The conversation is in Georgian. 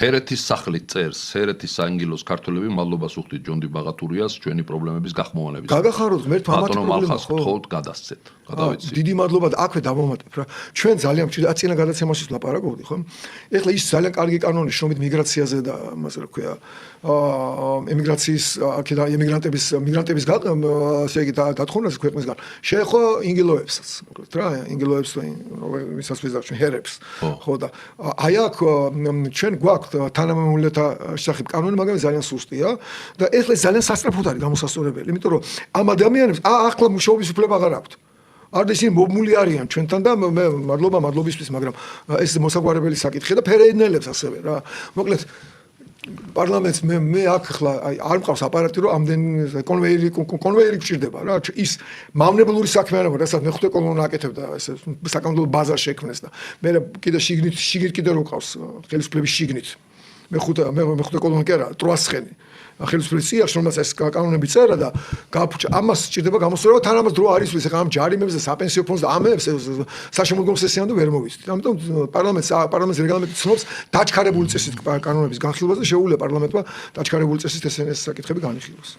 ჰერეთის სახლით წერს, ჰერეთის საინგილოს ქართველები მადლობას უხდით ჯონდი ბაღათურიას ჩვენი პრობლემების გახმოვანების. გაგახაროთ ღმერთმა ამათ პრობლემა ხო? თხოვთ გადასცეთ. გადავიცი. დიდი მადლობა აქვე დავამატებ რა. ჩვენ ძალიან წინა გადაცემაში ვლაპარაკობდი, ხო? ეხლა ის ძალიან კარგი კანონი შრომით მიგრაციაზე და ასე რა ქვია, ემიგრაციის აქედან მიგრანტების ასე იგი დათხოვნას ქვეყნისგან. შეეხო ინგილოებსაც, მოკლედ რა, ინგილოებს ვისაც ვიზარჩენ ჰერებს. ხო და აი აქ ჩვენ გვაქვს თანამემამულეთა შესახებ კანონი, მაგრამ ძალიან სუსტია და ეხლა ძალიან სასწრაფოდ არის გამოსასწორებელი, იმიტომ რომ ამ ადამიანებს ახლა მუშაობის უფლება აღარ აქვთ. არ ისინი მომული არიან ჩვენთან და მე მადლობისთვის, მაგრამ ეს მოსაგვარებელი საკითხია და ფერეიდნელებს ასევე რა. მოკლედ პარლამენტს მე აქ ახლა არ მყავს აპარატი რომ ამდენ კონვეიერი გჭირდება რა. ის მავნებლური საქმიანობა, რასაც მეხუთე კოლონა აკეთებდა ესე საკანონმდებლო ბაზა შექმნეს და მე კიდე შიგნით კიდე რო ყავს ხელისუფლების შიგნით. მეხუთე კოლონა კი არა, ტროასხენი. ხელისუფლების სიაში რომელსაც ეს კანონები წერა და ამას სჭირდება გამოსწორება, თან ამას დრო არის ის ახლა ამ ჯარიმებს და საპენსიო ფონდს და ამებს საშემოდგომო სესიამდე ვერ მოვიცით. ამიტომ პარლამენტის რეგლამენტი ცნობს დაჩქარებული წესით კანონების განხილვას და შეუძლია პარლამენტმა დაჩქარებული წესით ეს საკითხები განიხილოს.